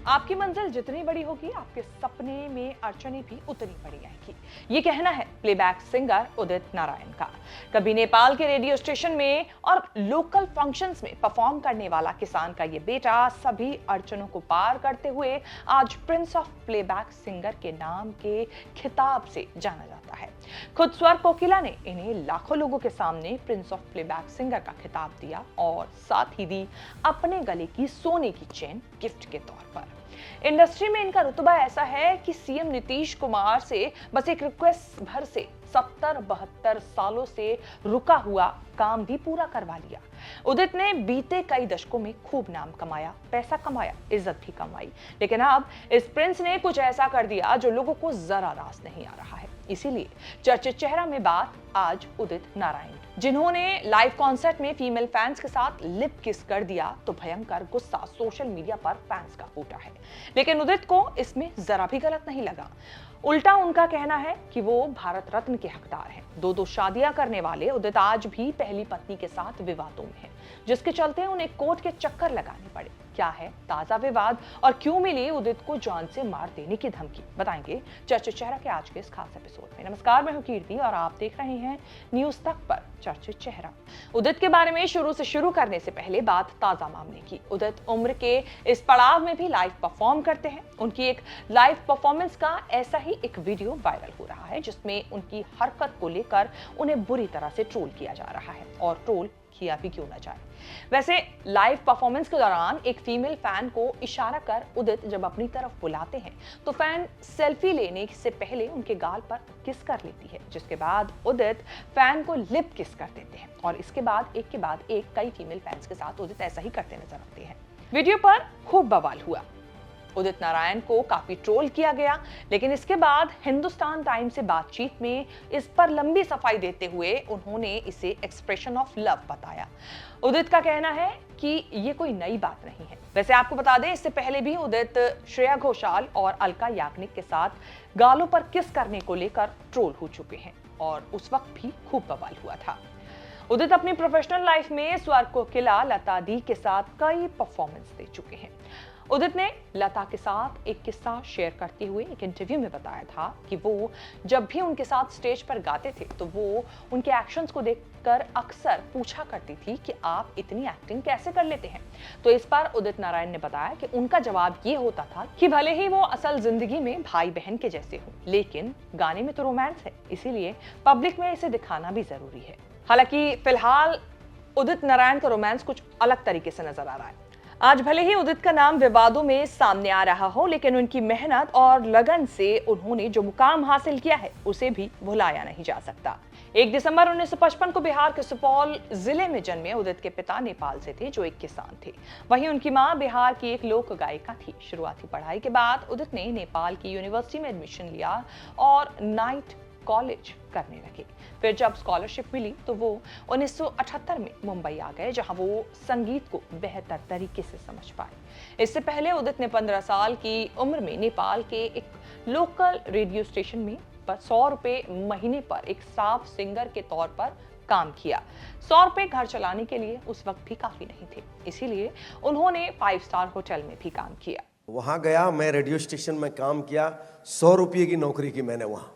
आपकी मंजिल जितनी बड़ी होगी, आपके सपने में अड़चने भी उतनी बड़ी आएगी। ये कहना है प्लेबैक सिंगर उदित नारायण का। कभी नेपाल के रेडियो स्टेशन में और लोकल फंक्शंस में परफॉर्म करने वाला किसान का ये बेटा सभी अड़चनों को पार करते हुए आज प्रिंस ऑफ प्लेबैक सिंगर के नाम के खिताब से जाना जाता है। खुद स्वर कोकिला ने इन्हें लाखों लोगों के सामने प्रिंस ऑफ प्लेबैक सिंगर का खिताब दिया और साथ ही दी अपने गले की सोने की चेन गिफ्ट के तौर पर। इंडस्ट्री में इनका रुतबा ऐसा है कि सीएम नीतीश कुमार से बस एक रिक्वेस्ट भर से 70-72 सालों से रुका हुआ काम भी पूरा करवा लिया। उदित ने बीते कई दशकों में खूब नाम कमाया, पैसा कमाया, इज्जत भी कमाई, लेकिन अब इस प्रिंस ने कुछ ऐसा कर दिया जो लोगों को जरा रास नहीं आ रहा है। इसीलिए चर्चित चेहरा में बात आज उदित नारायण, जिन्होंने लाइव कॉन्सर्ट में फीमेल फैंस के साथ लिप किस कर दिया तो भयंकर गुस्सा सोशल मीडिया पर फैंस का फूटा है। लेकिन उदित को इसमें जरा भी गलत नहीं लगा। उल्टा उनका कहना है कि वो भारत रत्न के हकदार हैं। दो शादियां करने वाले उदित आज भी पहली पत्नी के साथ विवादों में हैं, जिसके चलते उन्हें कोर्ट के चक्कर लगाने पड़े। क्या है ताजा विवाद और क्यों मिली उदित को जान से मार देने की धमकी, बताएंगे चर्चित चेहरा के आज के इस खास एपिसोड में। नमस्कार, मैं हूं कीर्ति और आप देख रहे हैं न्यूज तक पर चर्चित चेहरा। उदित के बारे में शुरू करने से पहले बात ताजा मामले की। उदित उम्र के इस पड़ाव में भी लाइव परफॉर्म करते हैं। उनकी एक लाइव परफॉर्मेंस का ऐसा ही एक वीडियो वायरल हो रहा है, जिसमें उनकी हरकत को लेकर उन्हें बुरी तरह से ट्रोल किया जा रहा है, और ट्रोल किया भी क्यों ना जाए। वैसे लाइव परफॉर्मेंस के दौरान एक फीमेल फैन को इशारा कर उदित जब अपनी तरफ बुलाते हैं तो फैन सेल्फी लेने से पहले उनके गाल पर किस कर लेती है, जिसके बाद उदित फैन को लिप किस कर देते हैं और इसके बाद एक कई फीमेल फैंस के साथ उदित ऐसा ही करते नजर आते हैं। वीडियो पर खूब बवाल हुआ। उदित नारायण को काफी ट्रोल किया गया, लेकिन इसके बाद हिंदुस्तान टाइम्स से बातचीत में इस पर लंबी सफाई देते हुए उन्होंने इसे एक्सप्रेशन ऑफ लव बताया। उदित का कहना है कि ये कोई नई बात नहीं है। वैसे आपको बता दें, इससे पहले भी उदित श्रेया घोषाल और अलका याग्निक के साथ गालों पर किस करने को लेकर ट्रोल हो चुके हैं और उस वक्त भी खूब बवाल हुआ था। उदित अपनी प्रोफेशनल लाइफ में स्वर कोकिला लता दी के साथ कई परफॉर्मेंस दे चुके हैं। उदित ने लता के साथ एक किस्सा शेयर करते हुए एक इंटरव्यू में बताया था कि वो जब भी उनके साथ स्टेज पर गाते थे तो वो उनके एक्शंस को देखकर अक्सर पूछा करती थी कि आप इतनी एक्टिंग कैसे कर लेते हैं। तो इस पर उदित नारायण ने बताया कि उनका जवाब ये होता था कि भले ही वो असल जिंदगी में भाई बहन के जैसे हो, लेकिन गाने में तो रोमांस है, इसीलिए पब्लिक में इसे दिखाना भी जरूरी है। हालांकि फिलहाल उदित नारायण का रोमांस कुछ अलग तरीके से नजर आ रहा है। आज भले ही उदित का नाम विवादों में सामने आ रहा हो, लेकिन उनकी मेहनत और लगन से उन्होंने जो मुकाम हासिल किया है उसे भी भुलाया नहीं जा सकता। 1 दिसंबर 1955 को बिहार के सुपौल जिले में जन्मे उदित के पिता नेपाल से थे, जो एक किसान थे। वहीं उनकी मां बिहार की एक लोक गायिका थी। शुरुआती पढ़ाई के बाद उदित ने नेपाल की यूनिवर्सिटी में एडमिशन लिया और नाइट कॉलेज करने लगे। फिर जब स्कॉलरशिप मिली तो वो 1978 में मुंबई आ गए, जहां वो संगीत को बेहतर तरीके से समझ पाए। इससे पहले उदित ने 15 साल की उम्र में नेपाल के एक लोकल रेडियो स्टेशन में 100 रुपए महीने पर एक स्टाफ सिंगर के तौर पर काम किया। 100 रुपए घर चलाने के लिए उस वक्त भी काफी नहीं थे, इसीलिए उन्होंने 5 स्टार होटल में भी काम किया। वहां गया, मैं रेडियो स्टेशन में काम किया, 100 रुपये की नौकरी की मैंने वहां,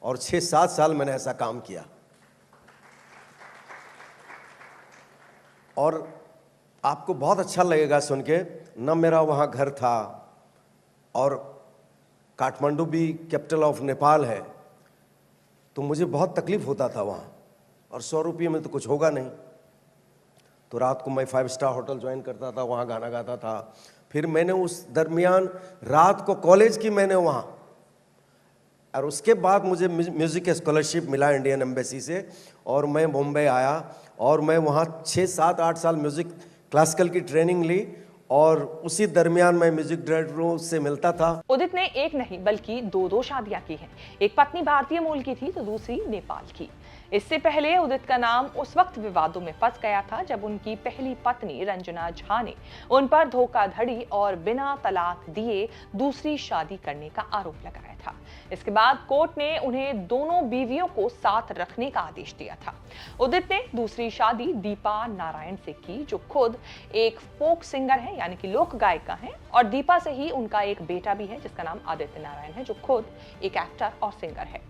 और 6-7 साल मैंने ऐसा काम किया। और आपको बहुत अच्छा लगेगा सुन के, न मेरा वहाँ घर था और काठमांडू भी कैपिटल ऑफ नेपाल है, तो मुझे बहुत तकलीफ होता था वहाँ, और 100 रुपये में तो कुछ होगा नहीं। तो रात को मैं 5 स्टार होटल ज्वाइन करता था, वहाँ गाना गाता था। फिर मैंने उस दरमियान रात को कॉलेज की मैंने वहाँ, और उसके बाद मुझे म्यूज़िक स्कॉलरशिप मिला इंडियन एम्बेसी से, और मैं मुंबई आया और मैं वहाँ 6-7-8 साल म्यूज़िक क्लासिकल की ट्रेनिंग ली, और उसी दरमियान मैं म्यूजिक डायरेक्टरों से मिलता था। उदित ने एक नहीं बल्कि 2 शादियां की हैं। एक पत्नी भारतीय मूल की थी तो दूसरी नेपाल की। इससे पहले उदित का नाम उस वक्त विवादों में फंस गया था जब उनकी पहली पत्नी रंजना झा ने उन पर धोखाधड़ी और बिना तलाक दिए दूसरी शादी करने का आरोप लगाया था। था। इसके बाद कोर्ट ने उन्हें दोनों बीवियों को साथ रखने का आदेश दिया था। उदित ने दूसरी शादी दीपा नारायण से की, जो खुद एक फोक सिंगर है यानी कि लोक गायिका हैं, और दीपा से ही उनका एक बेटा भी है जिसका नाम आदित्य नारायण है, जो खुद एक एक्टर और सिंगर है।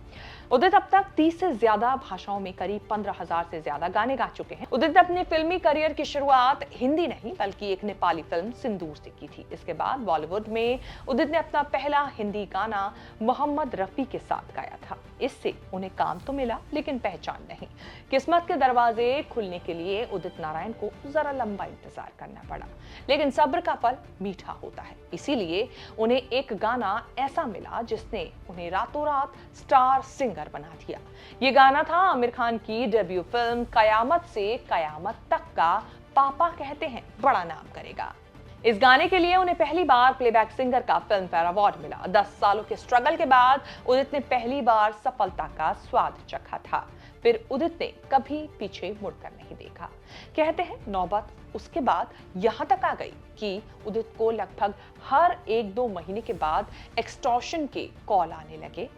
उदित अब तक 30 से ज्यादा भाषाओं में करीब 15,000 से ज्यादा गाने गा चुके हैं। उदित ने अपने फिल्मी करियर की शुरुआत हिंदी नहीं बल्कि एक नेपाली फिल्म सिंदूर से की थी। इसके बाद बॉलीवुड में उदित ने अपना पहला हिंदी गाना मोहम्मद रफी के साथ गाया था। इससे उन्हें काम तो मिला लेकिन पहचान नहीं। किस्मत के दरवाजे खुलने के लिए उदित नारायण को जरा लंबा इंतजार करना पड़ा, लेकिन सब्र का फल मीठा होता है। इसीलिए उन्हें एक गाना ऐसा मिला जिसने उन्हें रातों रात स्टार सिंगर बना दिया। ये गाना था आमिर खान की डेब्यू फिल्म कयामत से कयामत तक का पापा कहते हैं बड़ा नाम करेगा। इस गाने के लिए उन्हें पहली बार प्लेबैक सिंगर का फिल्म फेयर अवार्ड मिला। 10 सालों के स्ट्रगल के बाद उदित ने पहली बार सफलता का स्वाद चखा था। फिर उदित ने कभी पीछे मुड़कर नहीं देखा। कहते हैं नौबत उसके बाद यहां तक आ गई कि उदित को लगभग हर 1-2 महीने के बाद एक्सटॉर्शन के कॉल आने लगे।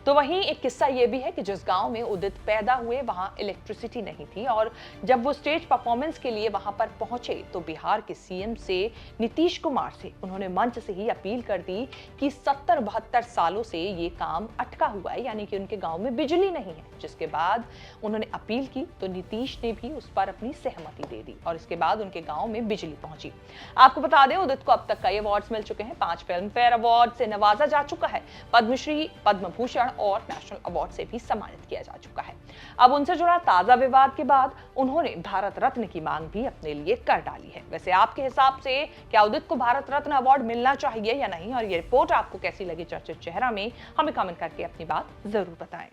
तो वहीं एक किस्सा यह भी है कि जिस गांव में उदित पैदा हुए वहां इलेक्ट्रिसिटी नहीं थी, और जब वो स्टेज परफॉर्मेंस के लिए वहां पर पहुंचे तो बिहार के सीएम से नीतीश कुमार से उन्होंने मंच से ही अपील कर दी कि 70-72 सालों से ये काम अटका हुआ है, यानी कि उनके गांव में बिजली नहीं है। जिसके बाद उन्होंने अपील की तो नीतीश ने भी उस पर अपनी सहमति दे दी और इसके बाद उनके गांव में बिजली पहुंची। आपको बता दें उदित को अब तक कई अवार्ड्स मिल चुके हैं। 5 फिल्म फेयर अवार्ड से नवाजा जा चुका है, पद्मश्री, पद्म भूषण और नेशनल अवार्ड से भी सम्मानित किया जा चुका है। अब उनसे जुड़ा ताजा विवाद के बाद उन्होंने भारत रत्न की मांग भी अपने लिए कर डाली है। वैसे आपके हिसाब से क्या उदित को भारत रत्न अवार्ड मिलना चाहिए या नहीं, और ये रिपोर्ट आपको कैसी लगी चर्चित चेहरा में, हमें कमेंट करके अपनी बात जरूर बताएं।